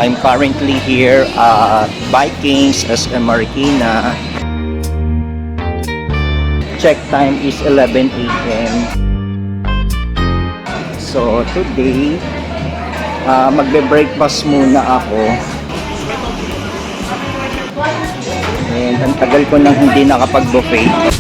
I'm currently here at Vikings SM Marikina. Check time is 11 a.m. So today, magbe-breakfast muna ako. And ang tagal ko nang hindi nakapag-buffet.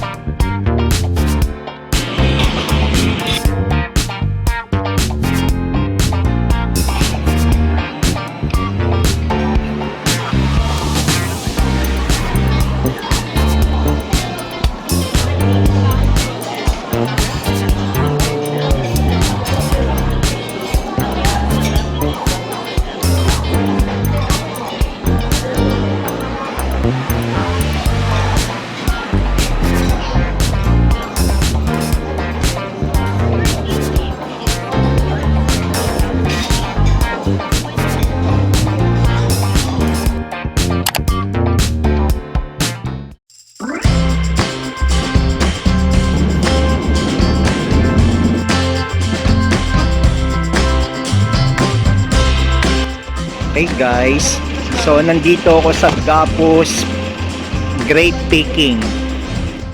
Okay guys, so nandito ako sa Gapos Grape Picking.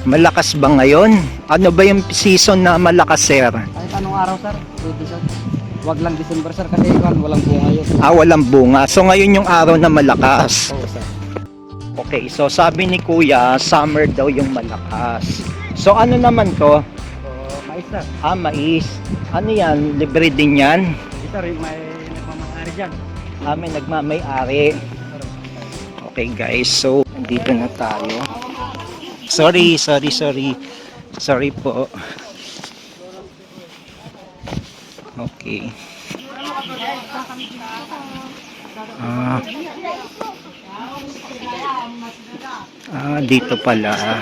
Malakas ba ngayon? Ano ba yung season na malakas, sir? Kahit anong araw, sir, pwede, sir. Wag lang December, sir, kasi walang bunga yun. Walang bunga. So ngayon yung araw na malakas. Oo, sir. Okay, so sabi ni Kuya, summer daw yung malakas. So ano naman to? Mais, sir. Mais. Ano yan? Libre din yan? Sir, may nagmamahari dyan. May nagmamay-ari. Okay guys, so nandito na tayo. Sorry po. Okay. Dito pala.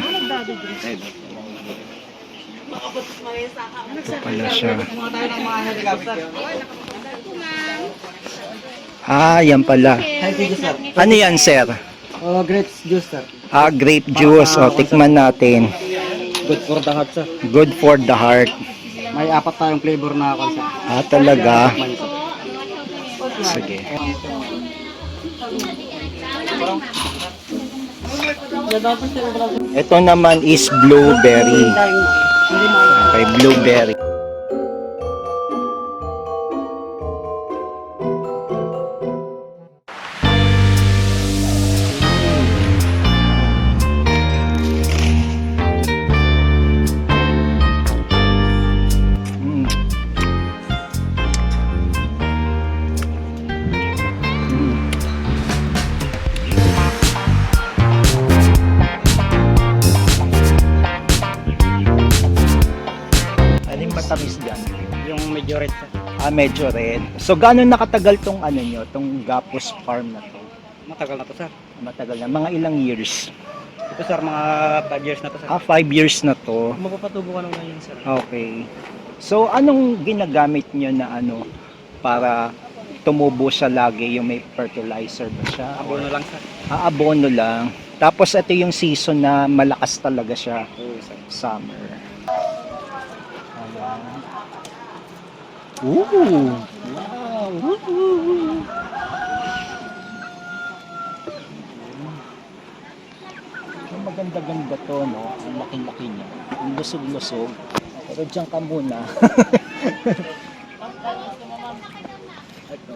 Dito pala siya. Yan pala. Ano yan, sir? Grape juice, sir. Grape juice. Tikman natin. Good for the heart, sir. Good for the heart. May 4 tayong flavor na ako, sir. Talaga? Sige. Ito naman is blueberry. Okay, blueberry. Matamis dyan. Yung medyo red, sir. Medyo red. So, gaano nakatagal tong ano nyo, tong Gapos Farm na to? Matagal na to, sir. Matagal na. Mga ilang years? Ito, sir, mga 5 years na to, sir. 5 years na to. Mapapatubo ka nung ngayon, sir. Okay. So, anong ginagamit nyo na ano para tumubo siya lagi? Yung may fertilizer ba siya? Abono lang, sir. Abono lang. Tapos, ito yung season na malakas talaga siya. Oo, sir. Summer. Wow! Ang maganda-ganda to, no? Ang laki-laki niya. Ang lusog-lusog. Pero dyan ka muna. Ito.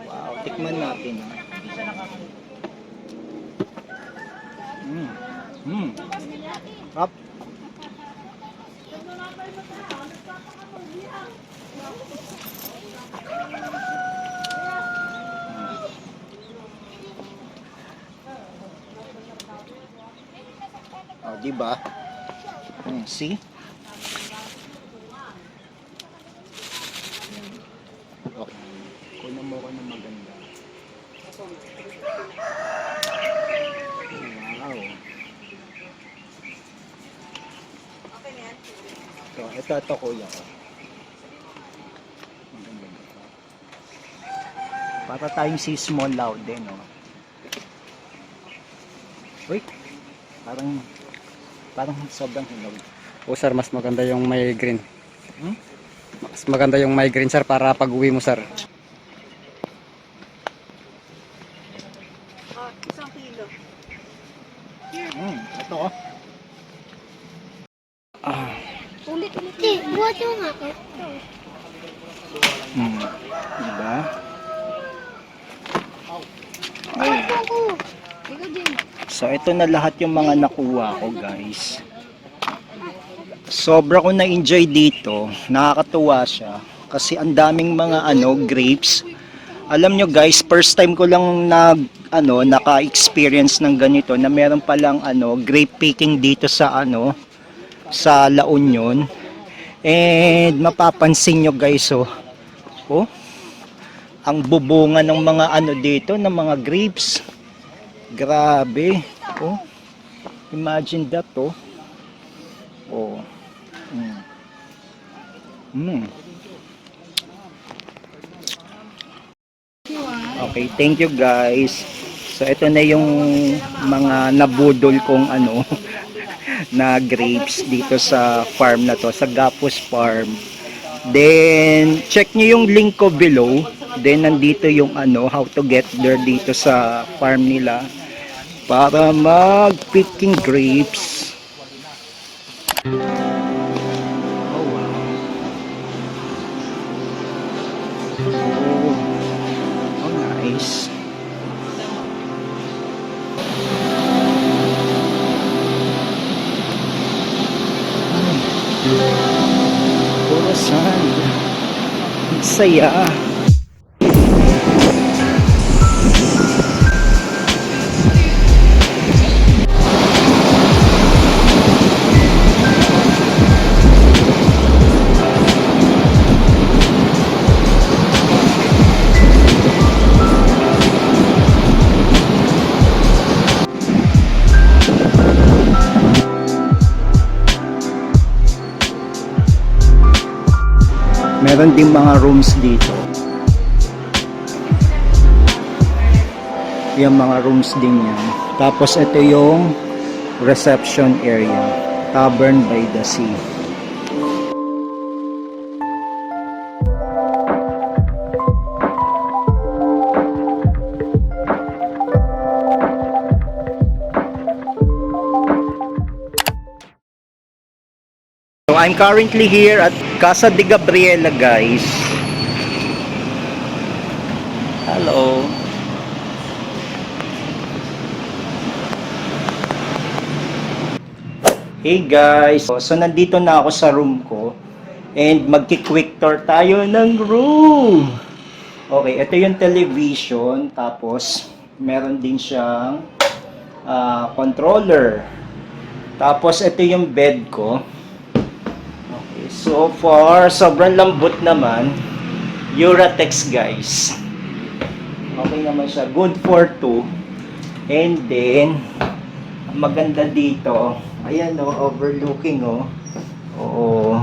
Wow, tikman natin. Up. Diba? See? Okay. Kunin mo ko na maganda. Wow. So, ito kuya ko. Para tayong si Small Loud din, no? Uy, parang sobrang hinog. O sir, mas maganda yung may green. Hmm? Mas maganda yung may green sir para pag uwi mo sir. Isang kilo. Ito oh. Ulit-ulit. Buhat yung ako. Diba? Buhat ako. Ikaw din. So ito na lahat yung mga nakuha ko guys. Sobra ko na-enjoy dito. Nakakatuwa siya. Kasi ang daming mga grapes. Alam nyo guys, first time ko lang naka-experience ng ganito na meron palang grape picking dito sa sa La Union. And mapapansin nyo guys oh, ang bubunga ng mga dito, ng mga grapes. Grabe. Oh. Imagine that oh. Oh. Okay, thank you guys. So ito na yung mga nabudol kong na grapes dito sa farm na to, sa Gapos Farm. Then check nyo yung link ko below. Then nandito yung how to get there dito sa farm nila para mag-picking grapes. Oh wow. Oh nice. Puro sand. Ang saya. Meron din mga rooms dito. Yung mga rooms din yan. Tapos ito yung reception area. Tavern by the Sea. So I'm currently here at Casa de Gabriela guys. Hello. Hey guys. So nandito na ako sa room ko. And magki-quick tour tayo ng room. Okay, ito yung television. Tapos meron din siyang controller. Tapos ito yung bed ko. So far, sobrang lambot naman. Uratex guys. Okay naman siya. Good for 2. And then, ang maganda dito, ayan overlooking Oo.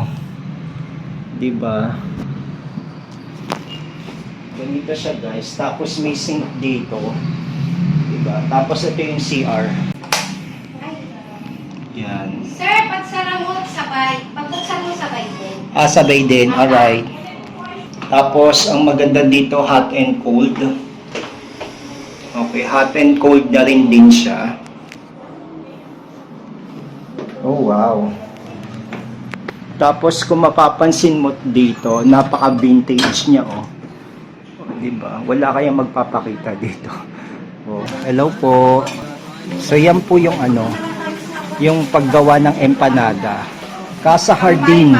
Diba? Ganito siya guys. Tapos may sink dito. Diba? Tapos ito yung CR. Yan. Sir, pagsara mo, sabay. Pagbuksan mo, sabay din. Sabay din. Alright. Tapos, ang maganda dito, hot and cold. Okay, hot and cold na rin din siya. Oh, wow. Tapos, kung mapapansin mo dito, napaka-vintage niya, oh. Diba? Wala kayang magpapakita dito. Oh, hello po. So, yan po yung yung paggawa ng empanada. Casa Hardin.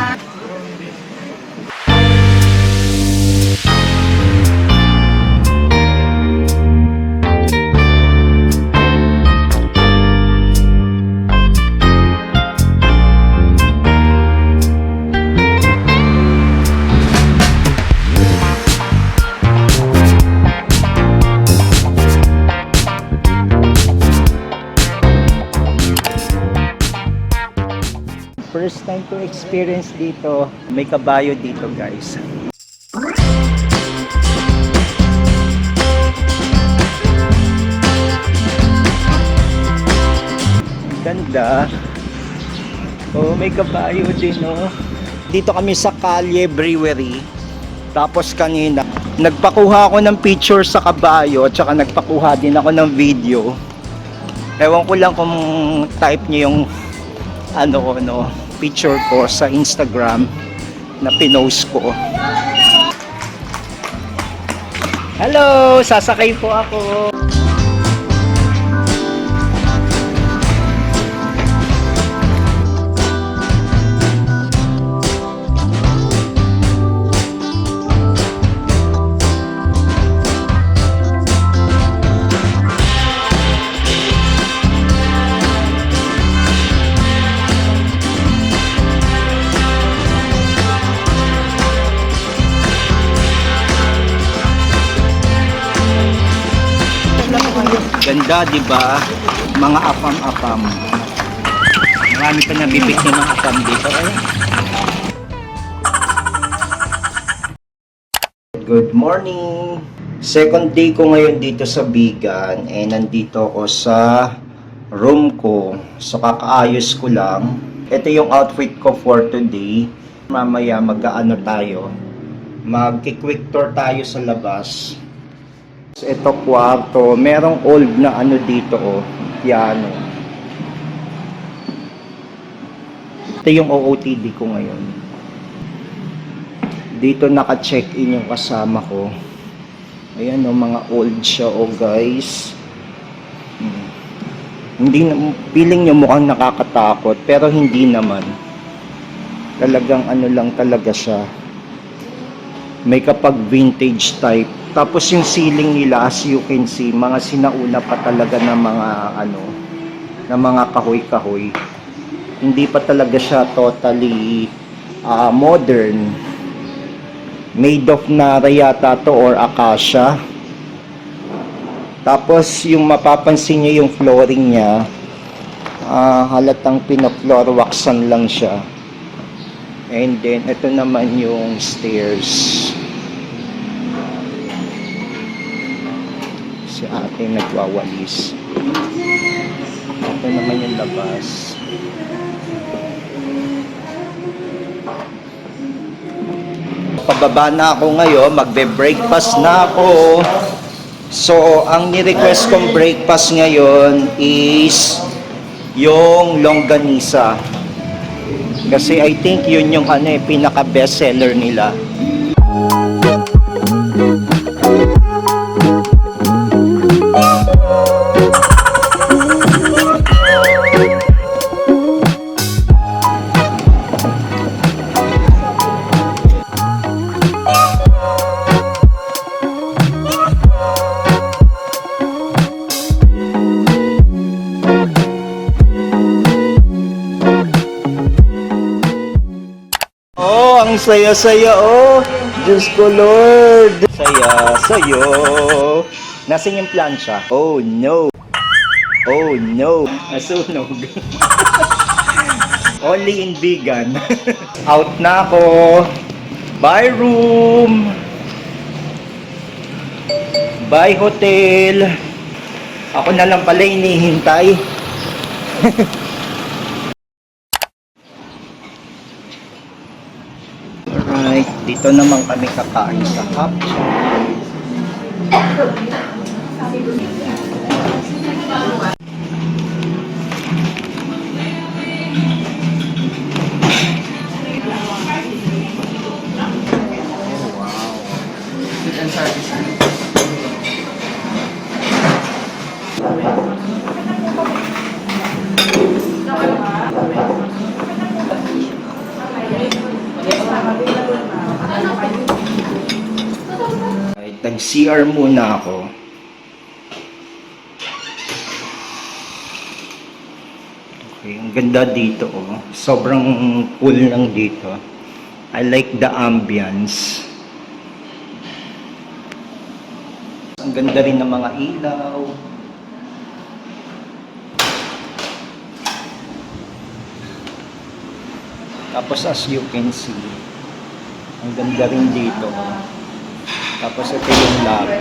First time to experience dito. May kabayo dito guys. Ganda. Oh, may kabayo din, oh. Dito kami sa Kalye Brewery. Tapos kanina, nagpakuha ako ng picture sa kabayo at saka nagpakuha din ako ng video. Ewan ko lang kung type niyo yung picture ko sa Instagram na pinost ko. Hello! Sasakay po ako. Ganda, di ba? Mga apam-apam. Marami pa nabibig ng mga apam dito. Good morning! Second day ko ngayon dito sa Bigan. Nandito ako sa room ko. So, kakaayos ko lang. Ito yung outfit ko for today. Mamaya mag-aano tayo. Mag-quick tour tayo sa labas. Ito kwarto, merong old na dito, oh, piano. Ito yung OOTD ko ngayon. Dito naka-check-in yung kasama ko. Ayan, oh, mga old siya, oh, guys. Hindi, feeling nyo mukhang nakakatakot, pero hindi naman. Talagang lang talaga siya. May kapag vintage type. Tapos yung ceiling nila, as you can see, mga sinauna pa talaga na mga na mga kahoy-kahoy. Hindi pa talaga siya totally modern. Made of nara yata to or acacia. Tapos yung mapapansin niyo yung flooring niya, halatang pina-floor waxan lang siya. And then ito naman yung stairs. Si ate nagwawalis. Ito naman yung labas. Pababa na ako ngayon, magbe-breakfast na ako. So, ang ni-request kong breakfast ngayon is yung longganisa. Kasi I think yun yung pinaka best seller nila. Ang saya-saya, oh. Diyos ko, Lord. Saya, sayo. Nasaan yung plancha? Oh, no. Oh, no. Nasunog. Only in Bigan. Out na ako. Bye, room. Bye, hotel. Ako na lang pala hinihintay. Alright, dito naman kami kakain sa Hapcha. Nag-CR muna ako. Okay, ang ganda dito, oh. Sobrang cool lang dito. I like the ambience. Ang ganda rin ng mga ilaw. Tapos as you can see, ang ganda rin dito, oh. Tapos ito yung lobby.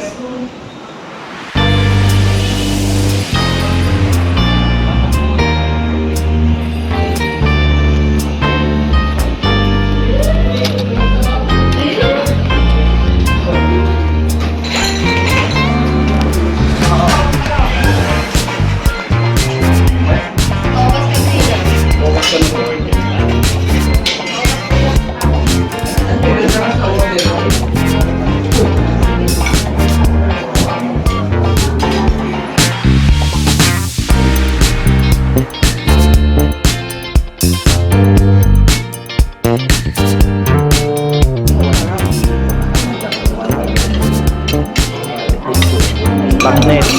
partner.